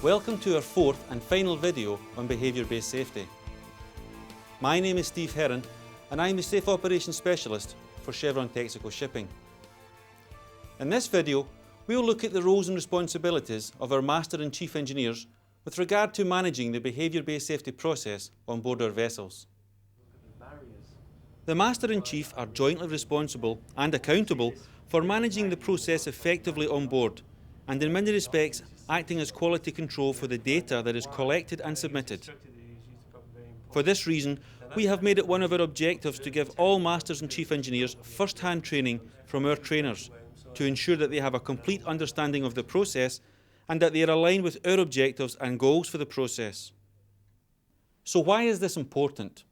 Welcome to our fourth and final video on behaviour-based safety. My name is Steve Heron and I'm the Safe Operations Specialist for Chevron Texaco Shipping. In this video, we will look at the roles and responsibilities of our Master and Chief Engineers with regard to managing the behaviour-based safety process on board our vessels. The Master and Chief are jointly responsible and accountable for managing the process effectively on board, and in many respects acting as quality control for the data that is collected and submitted. For this reason, we have made it one of our objectives to give all Masters and Chief Engineers first-hand training from our trainers to ensure that they have a complete understanding of the process and that they are aligned with our objectives and goals for the process. So why is this important?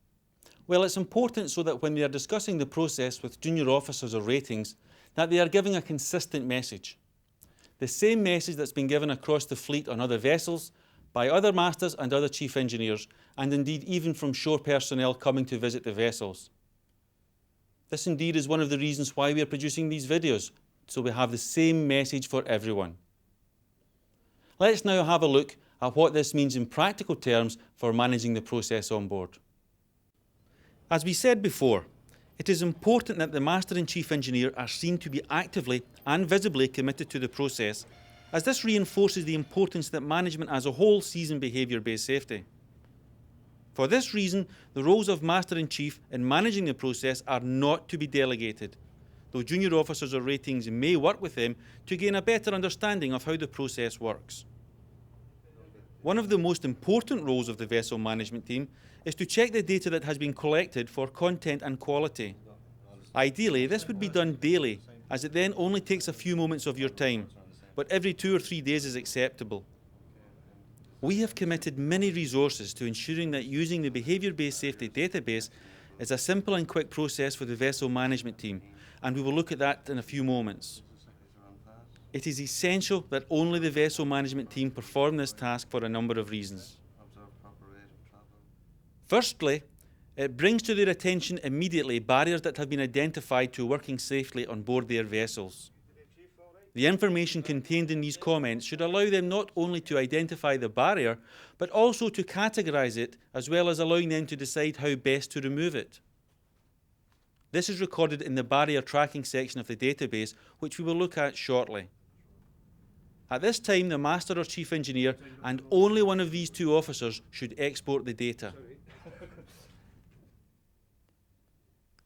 Well, it's important so that when they are discussing the process with junior officers or ratings, that they are giving a consistent message. The same message that's been given across the fleet on other vessels, by other masters and other chief engineers, and indeed even from shore personnel coming to visit the vessels. This indeed is one of the reasons why we are producing these videos, so we have the same message for everyone. Let's now have a look at what this means in practical terms for managing the process on board. As we said before, it is important that the Master and Chief Engineer are seen to be actively and visibly committed to the process, as this reinforces the importance that management as a whole sees in behaviour-based safety. For this reason, the roles of Master and Chief in managing the process are not to be delegated, though junior officers or ratings may work with them to gain a better understanding of how the process works. One of the most important roles of the vessel management team is to check the data that has been collected for content and quality. Ideally, this would be done daily, as it then only takes a few moments of your time, but every 2 or 3 days is acceptable. We have committed many resources to ensuring that using the behaviour-based safety database is a simple and quick process for the vessel management team, and we will look at that in a few moments. It is essential that only the vessel management team perform this task for a number of reasons. Firstly, it brings to their attention immediately barriers that have been identified to working safely on board their vessels. The information contained in these comments should allow them not only to identify the barrier, but also to categorise it, as well as allowing them to decide how best to remove it. This is recorded in the barrier tracking section of the database, which we will look at shortly. At this time, the Master or Chief Engineer and only one of these two officers should export the data.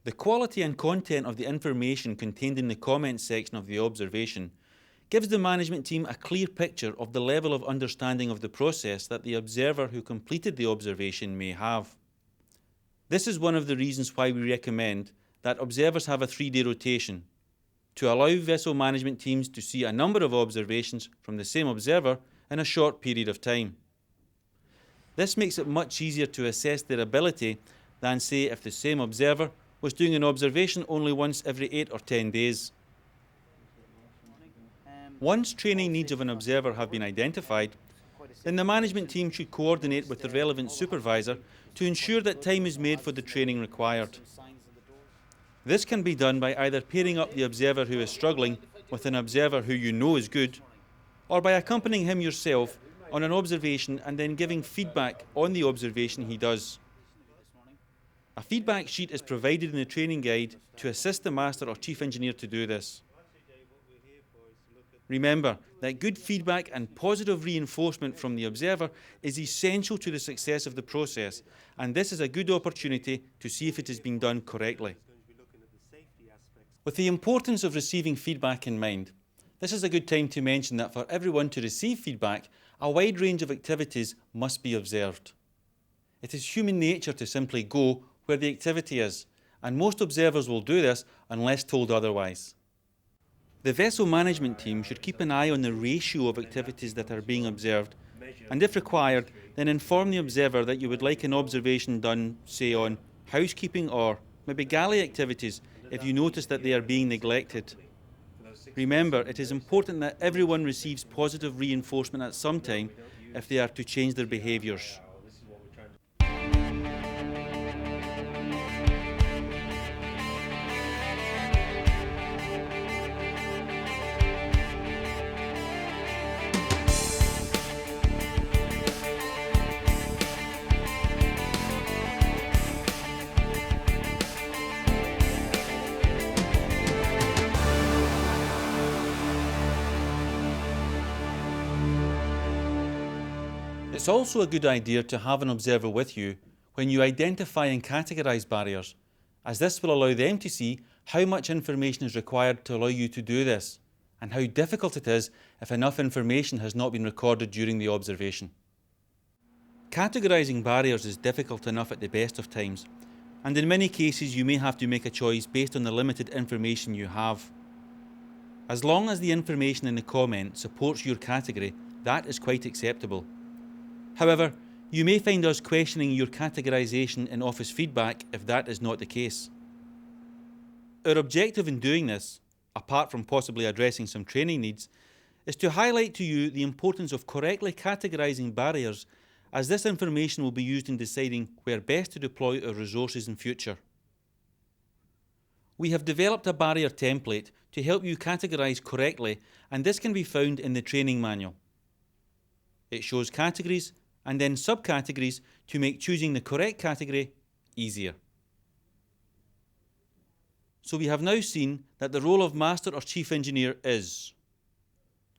The quality and content of the information contained in the comments section of the observation gives the management team a clear picture of the level of understanding of the process that the observer who completed the observation may have. This is one of the reasons why we recommend that observers have a 3-day rotation, to allow vessel management teams to see a number of observations from the same observer in a short period of time. This makes it much easier to assess their ability than, say, if the same observer was doing an observation only once every 8 or 10 days. Once training needs of an observer have been identified, then the management team should coordinate with the relevant supervisor to ensure that time is made for the training required. This can be done by either pairing up the observer who is struggling with an observer who you know is good, or by accompanying him yourself on an observation and then giving feedback on the observation he does. A feedback sheet is provided in the training guide to assist the Master or Chief Engineer to do this. Remember that good feedback and positive reinforcement from the observer is essential to the success of the process, and this is a good opportunity to see if it is being done correctly. With the importance of receiving feedback in mind, this is a good time to mention that for everyone to receive feedback, a wide range of activities must be observed. It is human nature to simply go where the activity is, and most observers will do this unless told otherwise. The vessel management team should keep an eye on the ratio of activities that are being observed, and if required, then inform the observer that you would like an observation done, say, on housekeeping or maybe galley activities if you notice that they are being neglected. Remember, it is important that everyone receives positive reinforcement at some time if they are to change their behaviours. It's also a good idea to have an observer with you when you identify and categorise barriers, as this will allow them to see how much information is required to allow you to do this, and how difficult it is if enough information has not been recorded during the observation. Categorising barriers is difficult enough at the best of times, and in many cases you may have to make a choice based on the limited information you have. As long as the information in the comment supports your category, that is quite acceptable. However, you may find us questioning your categorisation in office feedback if that is not the case. Our objective in doing this, apart from possibly addressing some training needs, is to highlight to you the importance of correctly categorising barriers, as this information will be used in deciding where best to deploy our resources in future. We have developed a barrier template to help you categorise correctly, and this can be found in the training manual. It shows categories and then subcategories to make choosing the correct category easier. So we have now seen that the role of Master or Chief Engineer is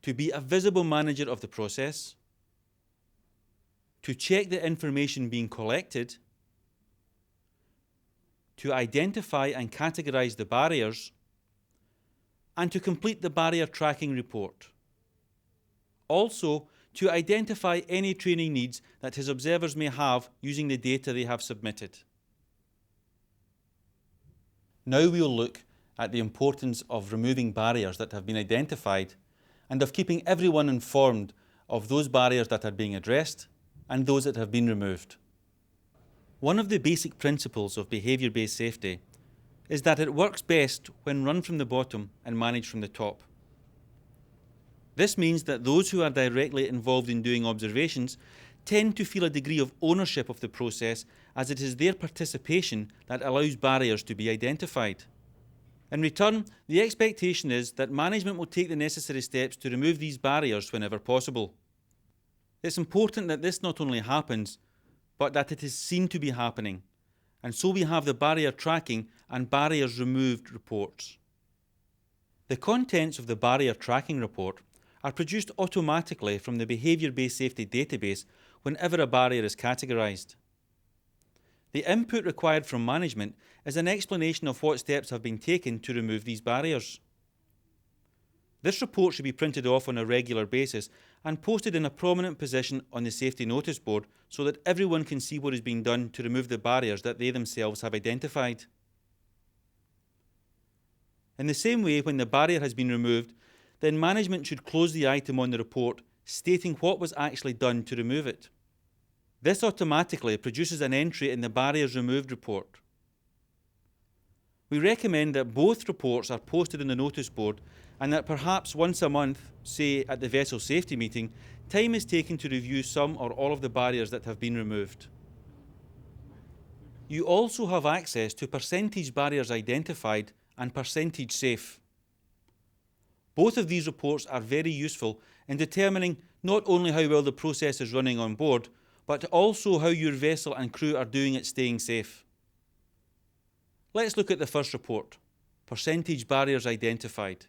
to be a visible manager of the process, to check the information being collected, to identify and categorise the barriers, and to complete the barrier tracking report. Also, to identify any training needs that his observers may have using the data they have submitted. Now we'll look at the importance of removing barriers that have been identified and of keeping everyone informed of those barriers that are being addressed and those that have been removed. One of the basic principles of behaviour-based safety is that it works best when run from the bottom and managed from the top. This means that those who are directly involved in doing observations tend to feel a degree of ownership of the process, as it is their participation that allows barriers to be identified. In return, the expectation is that management will take the necessary steps to remove these barriers whenever possible. It's important that this not only happens, but that it is seen to be happening, and so we have the barrier tracking and barriers removed reports. The contents of the barrier tracking report are produced automatically from the Behaviour Based Safety database whenever a barrier is categorised. The input required from management is an explanation of what steps have been taken to remove these barriers. This report should be printed off on a regular basis and posted in a prominent position on the safety notice board so that everyone can see what is being done to remove the barriers that they themselves have identified. In the same way, when the barrier has been removed, then management should close the item on the report stating what was actually done to remove it. This automatically produces an entry in the barriers removed report. We recommend that both reports are posted on the notice board and that perhaps once a month, say at the vessel safety meeting, time is taken to review some or all of the barriers that have been removed. You also have access to percentage barriers identified and percentage safe. Both of these reports are very useful in determining not only how well the process is running on board, but also how your vessel and crew are doing at staying safe. Let's look at the first report, percentage barriers identified.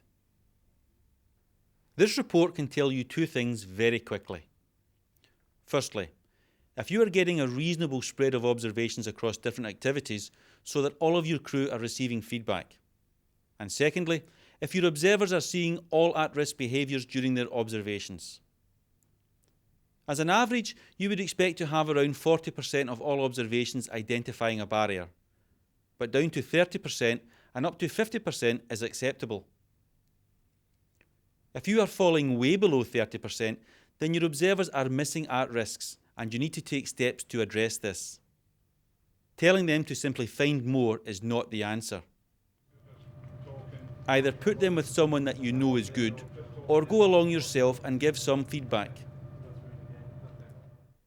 This report can tell you two things very quickly. Firstly, if you are getting a reasonable spread of observations across different activities so that all of your crew are receiving feedback. And secondly, if your observers are seeing all at-risk behaviours during their observations. As an average, you would expect to have around 40% of all observations identifying a barrier, but down to 30% and up to 50% is acceptable. If you are falling way below 30%, then your observers are missing at-risks and you need to take steps to address this. Telling them to simply find more is not the answer. Either put them with someone that you know is good, or go along yourself and give some feedback.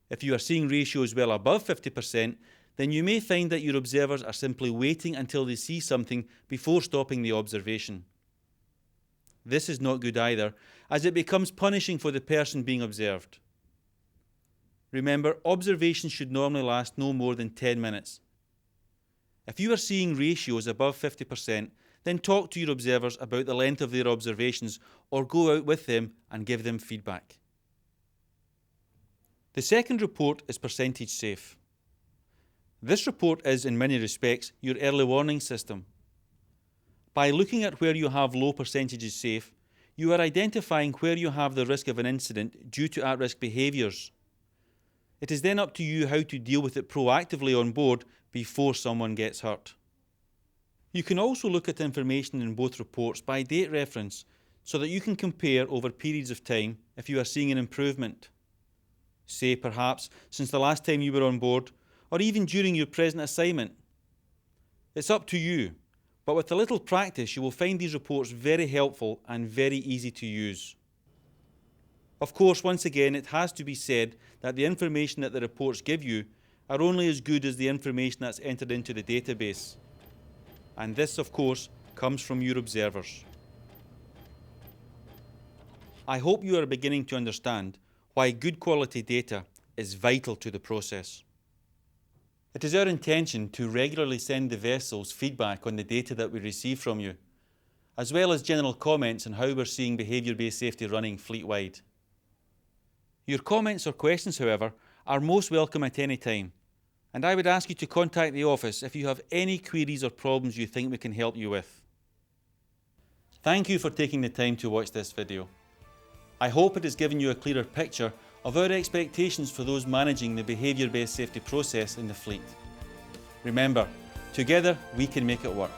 If you are seeing ratios well above 50%, then you may find that your observers are simply waiting until they see something before stopping the observation. This is not good either, as it becomes punishing for the person being observed. Remember, observations should normally last no more than 10 minutes. If you are seeing ratios above 50%, then talk to your observers about the length of their observations or go out with them and give them feedback. The second report is percentage safe. This report is, in many respects, your early warning system. By looking at where you have low percentages safe, you are identifying where you have the risk of an incident due to at-risk behaviours. It is then up to you how to deal with it proactively on board before someone gets hurt. You can also look at information in both reports by date reference so that you can compare over periods of time if you are seeing an improvement. Say perhaps since the last time you were on board, or even during your present assignment. It's up to you, but with a little practice you will find these reports very helpful and very easy to use. Of course, once again, it has to be said that the information that the reports give you are only as good as the information that's entered into the database. And this, of course, comes from your observers. I hope you are beginning to understand why good quality data is vital to the process. It is our intention to regularly send the vessels feedback on the data that we receive from you, as well as general comments on how we're seeing behaviour-based safety running fleet-wide. Your comments or questions, however, are most welcome at any time, and I would ask you to contact the office if you have any queries or problems you think we can help you with. Thank you for taking the time to watch this video. I hope it has given you a clearer picture of our expectations for those managing the behaviour-based safety process in the fleet. Remember, together we can make it work.